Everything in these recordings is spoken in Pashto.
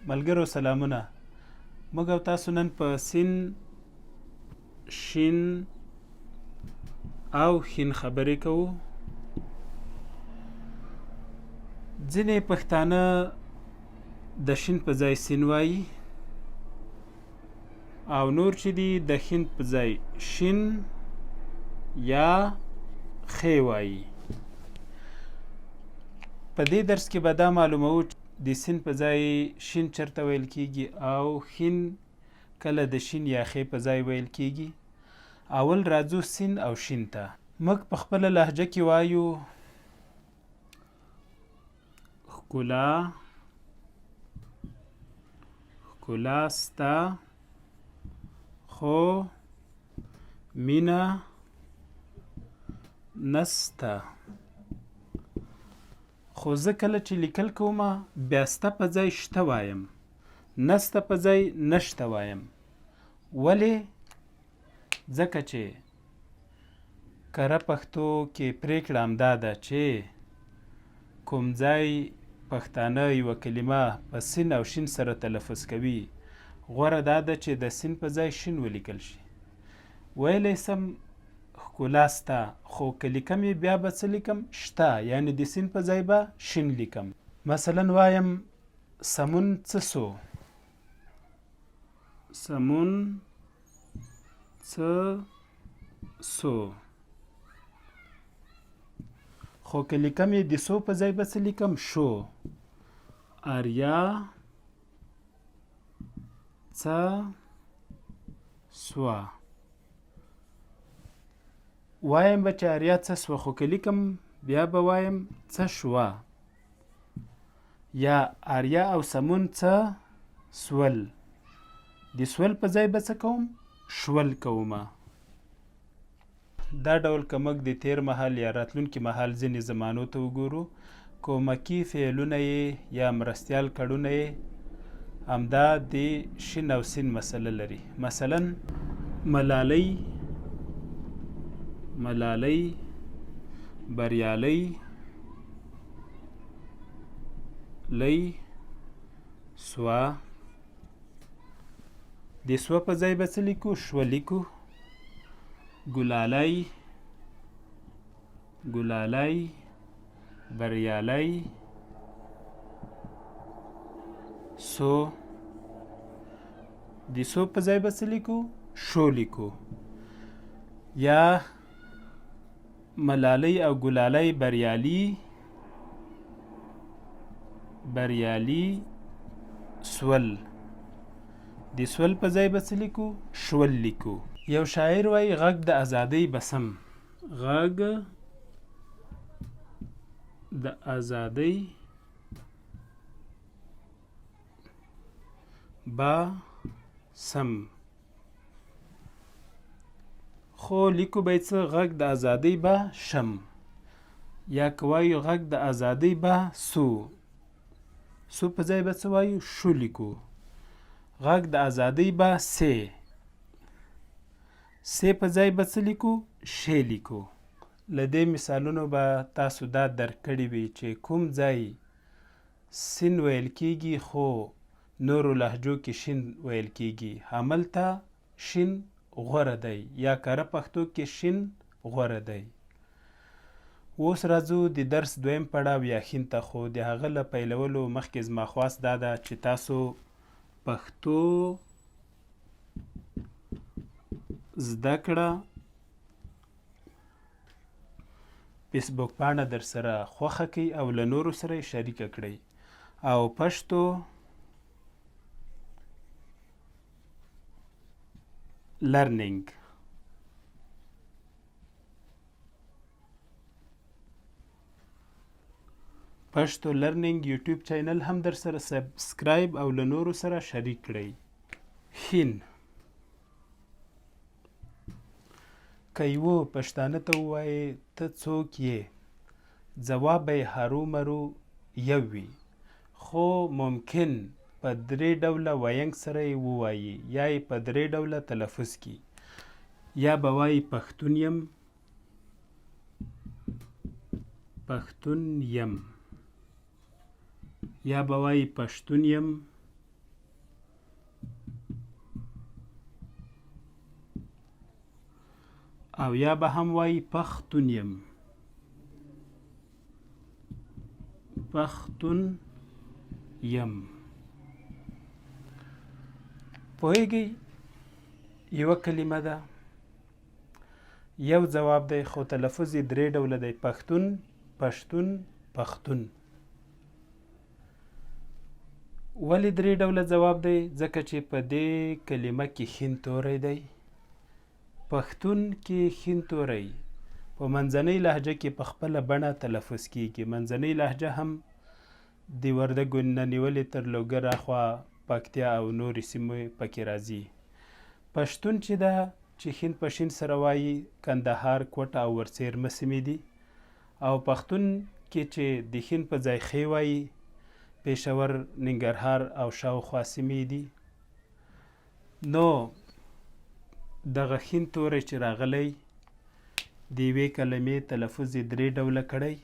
ملګرو سلامونه. موږ او تاسو نن په سین، شین او خین خبرې کوو. ځینې پښتانه د شین په ځای سین وایي او نور چې دي د خین په ځای شین یا خې وایي. په دې درس کې به دا معلوموو د سین په ځای شین چرته ویل کیږي او خین کله د شین یا خې په ځای ویل کیږي. اول راځو سین او شین ته. موږ په خپله لهجه کې وایو ښکلا، ښکلا سته، خو مینه نسته. خو زه کله چې لیکل کوم بیا سته په ځای شته وایم، نسته په ځای نشته وایم. ولې؟ ځکه چې کره پښتو کې پرېکړه همدا ده چې کوم ځای پښتانه یوه کلمه په سین او شین سره تلفظ کوي، غوره دا ده چې د سین په ځای شین ولیکل شي. ویلی سم ښکلا سته، خو که لیکم یې بیا به څه لیکم؟ شته، یعنې د سین په ځای به شین لیکم. مثلا وایم سمون څه سو، سمون څه سو. خو که لیکم یې د سو په ځای به څه لیکم؟ شو. آریا څه سوه. وایم به چې آریا څه سوه، خو که لیکم بیا به وایم څه شوه. یا آریا او سمون څه سول، د سول په ځای به څه کوم؟ شول کومه. دا ډول که موږ د تیر مهال یا راتلونکي مهال ځینې زمانو ته وګورو، کومکي فعلونه یې یا مرستیال کړونه یې همدا د شین او سین مسله لري. مثلا ملالۍ، ملالۍ، بریالی، لی، سوه. د سوه په ځای به څه لیکو؟ شوه لیکو. ګلالی، ګلالی، بریالی، سو. د سو په ځای به څه لیکو؟ شو لیکو. یا ملالۍ او ګلالی بریالي، بریالي سول. د سول په ځای به څه لیکو؟ شول لیکو. یو شاعر وایي غږ د ازادۍ بسم، غږ د ازادۍ بسم. خو لیکو به یې څه؟ غږ د ازادۍ به شم. یا که وایو غږ د ازادۍ به سو، سو په ځای به څه وایو؟ شو لیکو. غږ د ازادۍ به سې، سې په ځای به څه لیکو؟ شې لیکو. له دې مثالونو به تاسو دا درک کړي وي چې کوم ځای سین ویل کیږي خو نورو لهجو کې شین ویل کیږي، هملته شین غوره دی، یا کره پښتو کې شین غوره دی. اوس راځو د درس دویم پړاو یا خین ته. خو د هغه له پیلولو مخکې زما خواست دا ده چې تاسو پښتو زده کړه فیسبوک پاڼه در سره خوښه کړئ او له نورو سره یې شریکه کړئ. او پښتو لرنینګ پښتو لرنینګ یوټیوب چینل هم در سره سبسکرایب او له نورو سره شریک کړئ. خین. که یوه پښتانه ته ووایې ته څوک یې، ځواب به یې هرومرو یو وي، خو ممکن په درې ډوله وینګ سره یې ووایي یا یې په درې ډوله تلفظ کړي. یا به وایي پښتون یم، پښتون یم، یا به وایي پښتون یم، او یا به هم وایي پښتون یم. پښتون یم. پوهیږئ یوه کلمه ده، یو ځواب دی، خو تلفظ یې درې ډوله دی: پښتون، پښتون، پښتون. ولې درې ډوله ځواب دی؟ ځکه چې په دې کلمه کې ښین توری دی. پښتون کې ښین توری په منځنۍ لهجه کې په خپله بڼه تلفظ کیږي. منځنۍ لهجه هم د وردګو نه نیولې تر لوګر اخوا پکتیا او نورې سیمې پکې راځي. پښتون چې ده چې ښین په شین سره وایي کندهار، کوټه او ورڅیرمه سیمې دي. او پښتون کې چې د ښین په ځای ښې وایي پېښور، ننګرهار او شاوخوا سیمې دي. نو دغه ښین توری چې راغلی د یوې کلمې تلفظ یې درې ډوله کړی.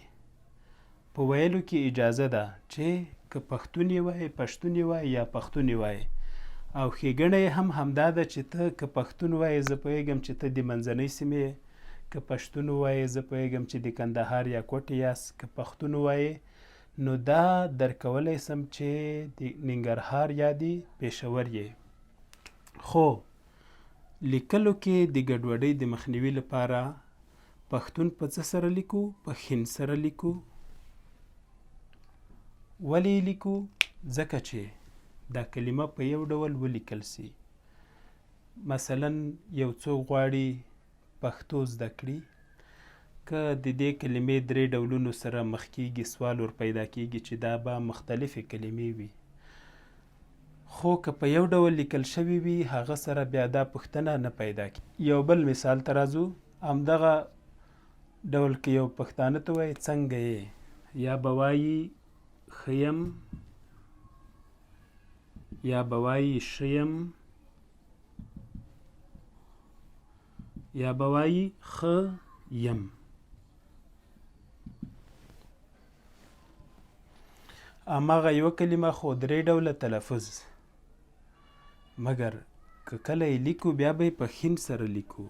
په ویلو کې اجازه ده چې که پښتون یې وایې، پښتون یې وایې یا پښتون یې وایې. او ښېګڼه یې هم همدا ده چې ته که پښتون وایې زه پوهېږم چې ته د منځنۍ سیمې، که پښتون وایې زه پوهېږم چې د کندهار یا کوټې یاست. که پښتون وایې نو دا درکولی سم چې د ننګرهار یا د پېښور یې. خو لیکلو کې د ګډوډۍ د مخنیوي لپاره پښتون په څه سره لیکو؟ په ښین سره لیکو. ولې یې لیکو؟ ځکه چې دا کلمه په یو ډول ولیکل سي. مثلا یو څوک غواړي پښتو زده کړي، که د دې کلمې درې ډولونو سره مخ کیږي سوال ور پیدا کیږي چې دا به مختلفې کلمې وي. خو که په یو ډول لیکل شوي وي هغه سره بیا دا پوښتنه نه پیدا کیږي. یو بل مثال ته راځو. همدغه ډول که یو پښتانه ته وایي څنګه یې، یا به وایي ښه یم، یا به وایي ښه یم، یا به وایي ښه یم. هماغه یوه کلمه خو درې ډوله تلفظ، مګر که کله یې لیکو بیا به یې په ښین سره لیکو.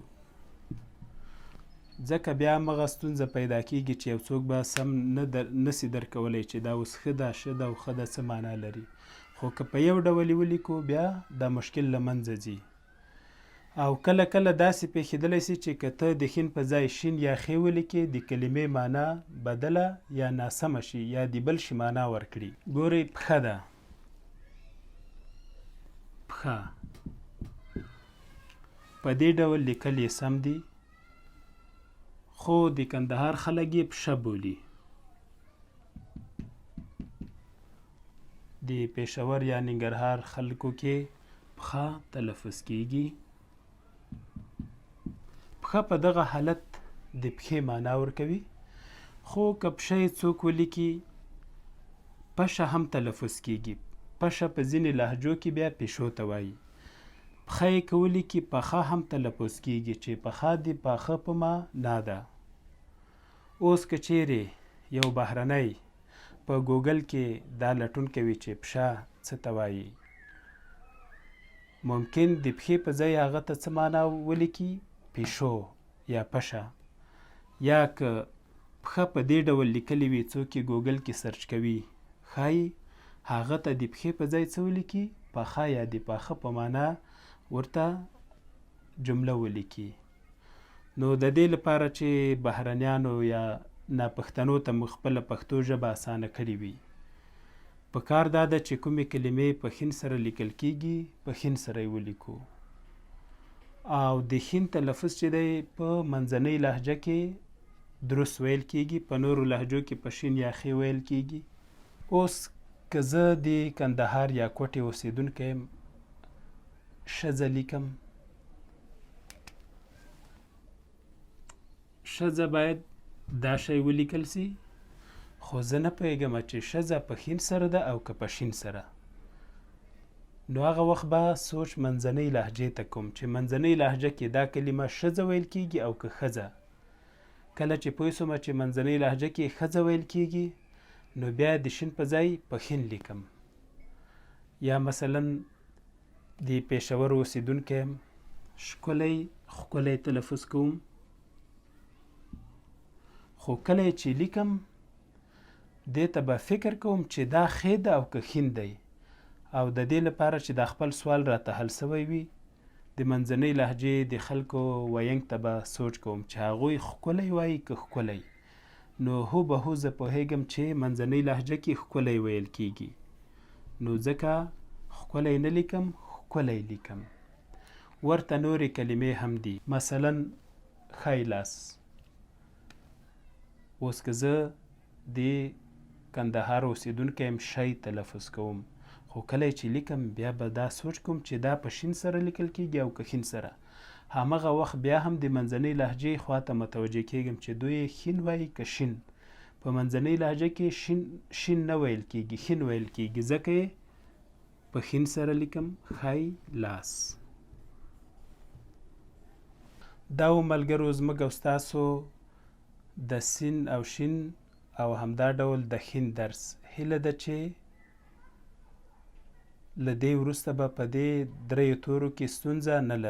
ځکه بیا همغه ستونزه پیدا کیږي چې یو څوک به سم نسي درکولی چې دا اوس ښه ده، ښه ده او ښه ده څه معنا لري. خو که په یو ډول یې ولیکو بیا دا مشکل له منځه ځي. او کله کله داسې پېښېدلی سي چې که ته د ښین په ځای شین یا ښې ولیکې د کلمې معنا بدله یا ناسمه شي یا د بل شي معنا ورکړي. ګورئ پښه ده، پښه په دې ډول لیکل یې سم دي، خو د کندهار خلک یې پښه بولي. د پېښور یا ننګرهار خلکو کې پښه تلفظ کیږي. پښه په دغه حالت د پښې معنا ورکوي. خو که پښه یې څوک ولیکي پشه هم تلفظ کیږي. پشه په ځینې لهجو کې بیا پیشو ته وایي. پښه یې که ولیکي پښه هم تلفظ کیږي چې پښه د پاخه په معنا ده. اوس که چیرې یو بهرنی په ګوګل کې دا لټون کوي چې پښه څه ته وایي، ممکن د پښې په ځای هغه ته څه معنا ولیکي؟ پیشو یا پشه. یا که پښه په دې ډول لیکلې وي څوک یې ګوګل کې سرچ کوي، ښایي هغه ته د پښې په ځای څه ولیکي؟ پښه یا د پاخه په معنا ورته جمله ولیکي. نو د دې لپاره چې بهرنیانو یا ناپښتنو ته مو خپله پښتو ژبه اسانه کړې وي، پکار دا ده چې کومې کلمې په ښین سره لیکل کیږي په ښین سره یې ولیکو. او د ښین تلفظ چې دی په منځنۍ لهجه کې درست ویل کیږي، په نورو لهجو کې په شین یا ښې ویل کیږي. اوس که زه د کندهار یا کوټې اوسېدونکی یم، ښځه لیکم، ښځه باید دا شی ولیکل سي، خو زه نه پوهېږم چې ښځه په ښین سره ده او که په شین سره. نو هغه وخت به سوچ منځنۍ لهجې ته کوم چې منځنۍ لهجه کې دا کلمه ښځه ویل کیږي او که ښځه. کله چې پوه سوم چې منځنۍ لهجه کې ښځه ویل کیږي نو بیا د شین په ځای په ښین لیکم. یا مثلا د پېښور اوسېدونکی یم، ښکلی ښکلی تلفظ کوم، خو کله چې لیکم دې ته به فکر کوم چې دا ښې ده او که ښین دی. او د دې لپاره چې دا خپل سوال راته حل سوی وي د منځنۍ لهجې د خلکو وینګ ته به سوچ کوم چې هغوی ښکلی وایي که ښکلی. نو هوبهو زه پوهیږم چې منځنۍ لهجه کې ښکلی ویل کیږي. نو ځکه ښکلی نه لیکم، ښکلی لیکم. ورته نورې کلمې هم دي، مثلا ښی لاس. اوس که زه د کندهار اوسېدونکی یم شی تلفظ کوم، خو کله چې لیکم بیا به دا سوچ کوم چې دا په شین سره لیکل کیږي او که ښین سره. همغه وخت بیا هم د منځنۍ لهجې خواته متوجه کیږم چې دوی ښین وایي که شین. په منځنۍ لهجه کې شین نه ویل کیږي، ښین ویل کیږي، ځکه یې په ښین سره لیکم ښی لاس. دا و ملګرو زموږ او ستاسو د سین او شین او همدا ډول د ښین درس. هیله ده چې له دې وروسته به په دې دریو تورو کې ستونزه نه لرئ.